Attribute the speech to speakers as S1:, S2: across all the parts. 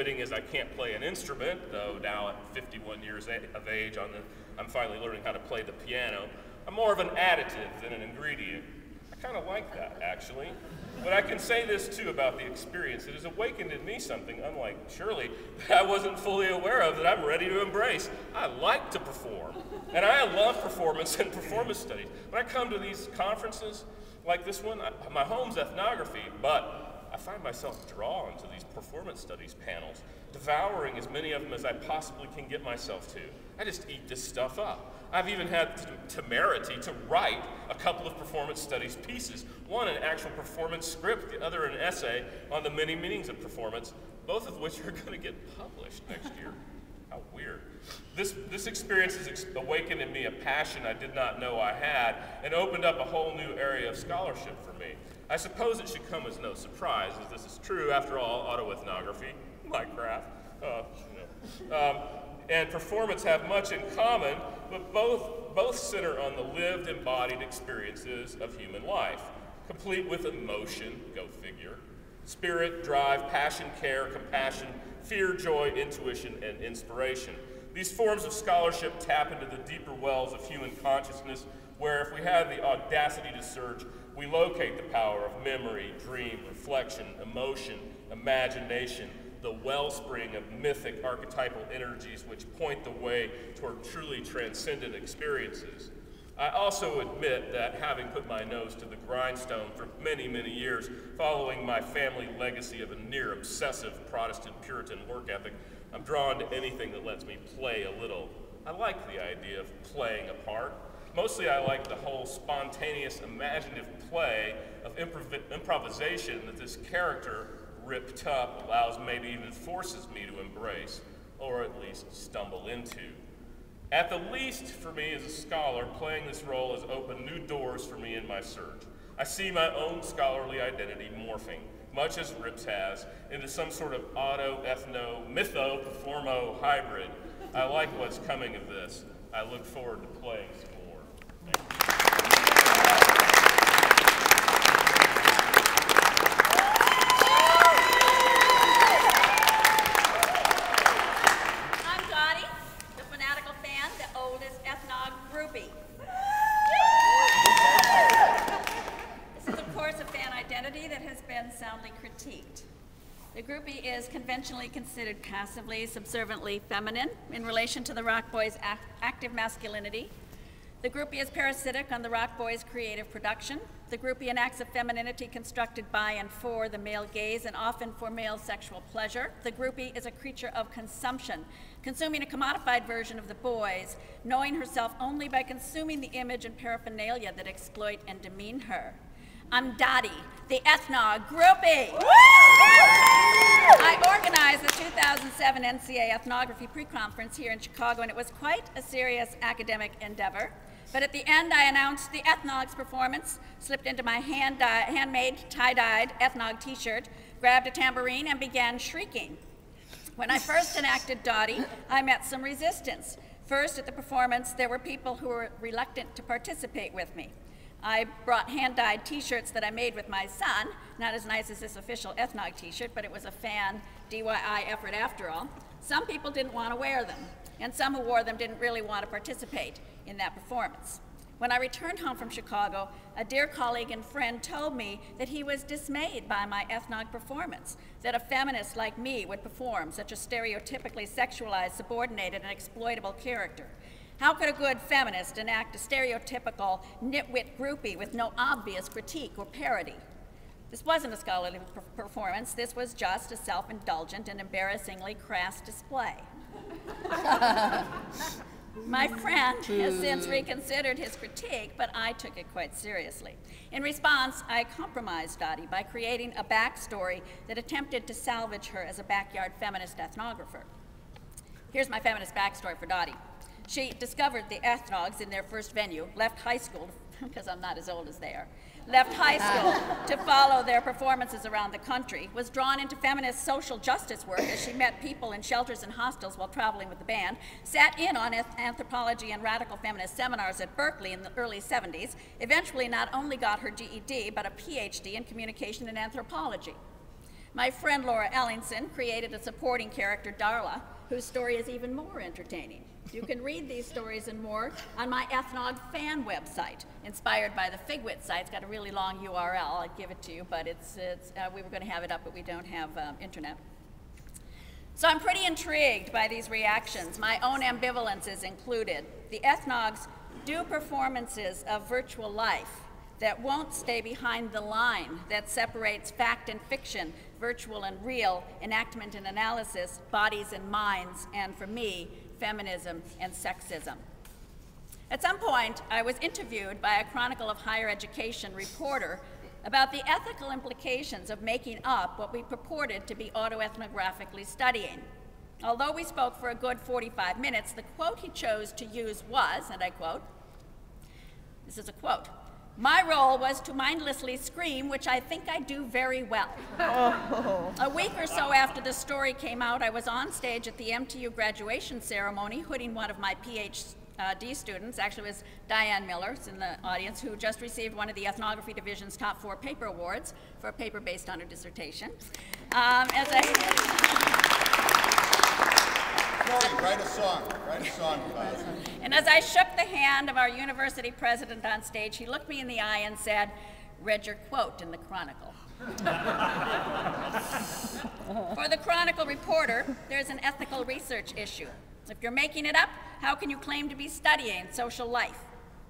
S1: fitting as I can't play an instrument, though now at 51 years of age I'm finally learning how to play the piano. I'm more of an additive than an ingredient. I kind of like that, actually. But I can say this, too, about the experience. It has awakened in me something, unlike Shirley, that I wasn't fully aware of, that I'm ready to embrace. I like to perform, and I love performance and performance studies. When I come to these conferences like this one, my home's ethnography, but I find myself drawn to these performance studies panels, devouring as many of them as I possibly can get myself to. I just eat this stuff up. I've even had the temerity to write a couple of performance studies pieces, one an actual performance script, the other an essay on the many meanings of performance, both of which are going to get published next year. How weird. This experience has awakened in me a passion I did not know I had and opened up a whole new area of scholarship for me. I suppose it should come as no surprise, as this is true, after all, autoethnography, my craft, and performance have much in common, but both center on the lived, embodied experiences of human life, complete with emotion, go figure, spirit, drive, passion, care, compassion, fear, joy, intuition, and inspiration. These forms of scholarship tap into the deeper wells of human consciousness, where if we have the audacity to search, we locate the power of memory, dream, reflection, emotion, imagination, the wellspring of mythic archetypal energies which point the way toward truly transcendent experiences. I also admit that having put my nose to the grindstone for many, many years, following my family legacy of a near obsessive Protestant Puritan work ethic, I'm drawn to anything that lets me play a little. I like the idea of playing a part. Mostly I like the whole spontaneous, imaginative play of improvisation that this character ripped up allows, maybe even forces me to embrace, or at least stumble into. At the least, for me as a scholar, playing this role has opened new doors for me in my search. I see my own scholarly identity morphing, much as Rips has, into some sort of auto-ethno-mytho-performo hybrid. I like what's coming of this. I look forward to playing some more. Thank you.
S2: The groupie is conventionally considered passively, subserviently feminine in relation to the rock boy's active masculinity. The groupie is parasitic on the rock boy's creative production. The groupie enacts a femininity constructed by and for the male gaze and often for male sexual pleasure. The groupie is a creature of consumption, consuming a commodified version of the boys, knowing herself only by consuming the image and paraphernalia that exploit and demean her. I'm Dottie, the ethnog groupie. I organized the 2007 NCA Ethnography Pre-Conference here in Chicago, and it was quite a serious academic endeavor. But at the end, I announced the Ethnogs performance, slipped into my handmade, tie-dyed Ethnog t-shirt, grabbed a tambourine, and began shrieking. When I first enacted Dottie, I met some resistance. First, at the performance, there were people who were reluctant to participate with me. I brought hand-dyed t-shirts that I made with my son, not as nice as this official Ethnog t-shirt, but it was a fan DIY effort after all. Some people didn't want to wear them, and some who wore them didn't really want to participate in that performance. When I returned home from Chicago, a dear colleague and friend told me that he was dismayed by my ethnog performance, that a feminist like me would perform such a stereotypically sexualized, subordinated, and exploitable character. How could a good feminist enact a stereotypical nitwit groupie with no obvious critique or parody? This wasn't a scholarly performance. This was just a self-indulgent and embarrassingly crass display. My friend has since reconsidered his critique, but I took it quite seriously. In response, I compromised Dottie by creating a backstory that attempted to salvage her as a backyard feminist ethnographer. Here's my feminist backstory for Dottie. She discovered the Ethnogs in their first venue, left high school, because I'm not as old as they are, left high school to follow their performances around the country, was drawn into feminist social justice work as she met people in shelters and hostels while traveling with the band, sat in on anthropology and radical feminist seminars at Berkeley in the early 70s, eventually not only got her GED, but a PhD in communication and anthropology. My friend Laura Ellingson created a supporting character, Darla, whose story is even more entertaining. You can read these stories and more on my Ethnog fan website, inspired by the Figwit site. It's got a really long URL. I'd give it to you, but we were going to have it up, but we don't have internet. So I'm pretty intrigued by these reactions, my own ambivalences included. The Ethnogs do performances of virtual life that won't stay behind the line that separates fact and fiction, virtual and real, enactment and analysis, bodies and minds, and for me, feminism and sexism. At some point, I was interviewed by a Chronicle of Higher Education reporter about the ethical implications of making up what we purported to be autoethnographically studying. Although we spoke for a good 45 minutes, the quote he chose to use was, and I quote, this is a quote, "My role was to mindlessly scream, which I think I do very well." Oh. A week or so after the story came out, I was on stage at the MTU graduation ceremony, hooding one of my PhD students. Actually, it was Diane Miller, who's in the audience, who just received one of the Ethnography Division's top 4 paper awards for a paper based on her dissertation.
S3: Write a song about it.
S2: And as I shook the hand of our university president on stage, he looked me in the eye and said, "Read your quote in the Chronicle." For the Chronicle reporter, there's an ethical research issue. If you're making it up, how can you claim to be studying social life?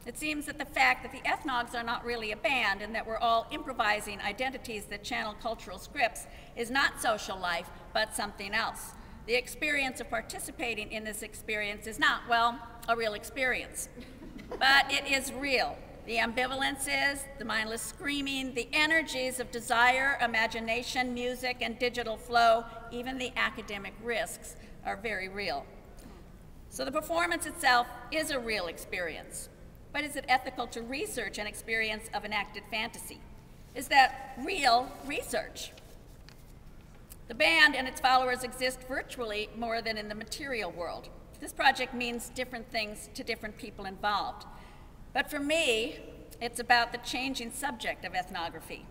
S2: It seems that the fact that the Ethnogs are not really a band and that we're all improvising identities that channel cultural scripts is not social life, but something else. The experience of participating in this experience is not, well, a real experience. But it is real. The ambivalences, the mindless screaming, the energies of desire, imagination, music, and digital flow, even the academic risks are very real. So the performance itself is a real experience. But is it ethical to research an experience of enacted fantasy? Is that real research? The band and its followers exist virtually more than in the material world. This project means different things to different people involved. But for me, it's about the changing subject of ethnography.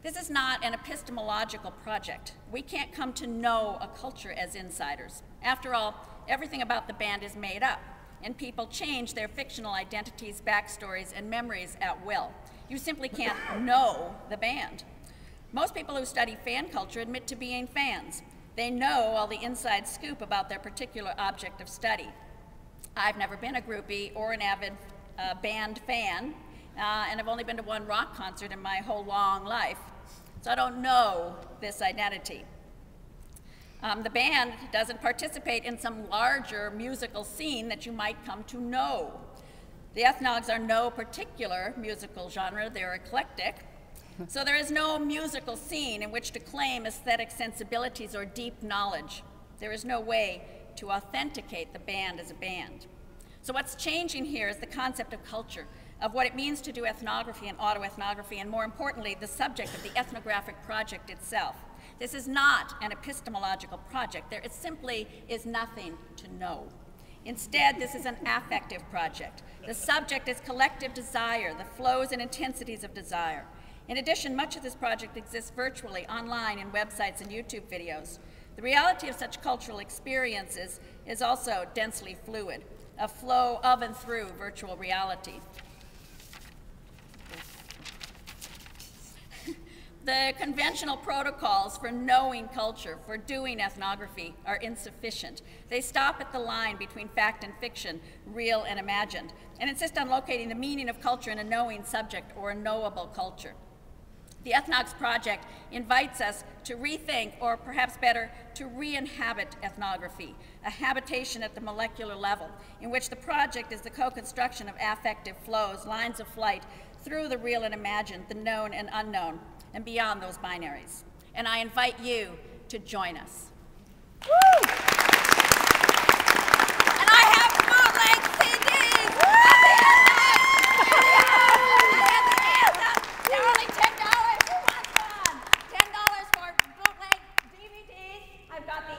S2: This is not an epistemological project. We can't come to know a culture as insiders. After all, everything about the band is made up, and people change their fictional identities, backstories, and memories at will. You simply can't know the band. Most people who study fan culture admit to being fans. They know all the inside scoop about their particular object of study. I've never been a groupie or an avid band fan, and I've only been to one rock concert in my whole long life, so I don't know this identity. The band doesn't participate in some larger musical scene that you might come to know. The Ethnogs are no particular musical genre, they're eclectic. So there is no musical scene in which to claim aesthetic sensibilities or deep knowledge. There is no way to authenticate the band as a band. So what's changing here is the concept of culture, of what it means to do ethnography and autoethnography, and more importantly, the subject of the ethnographic project itself. This is not an epistemological project. There simply is nothing to know. Instead, this is an affective project. The subject is collective desire, the flows and intensities of desire. In addition, much of this project exists virtually, online, in websites and YouTube videos. The reality of such cultural experiences is also densely fluid, a flow of and through virtual reality. The conventional protocols for knowing culture, for doing ethnography, are insufficient. They stop at the line between fact and fiction, real and imagined, and insist on locating the meaning of culture in a knowing subject or a knowable culture. The Ethnogs project invites us to rethink, or perhaps better, to re-inhabit ethnography, a habitation at the molecular level, in which the project is the co-construction of affective flows, lines of flight, through the real and imagined, the known and unknown, and beyond those binaries. And I invite you to join us. Woo! And I have bootleg CDs! They're only $10. Who wants one? $10 for bootleg DVDs. I've got the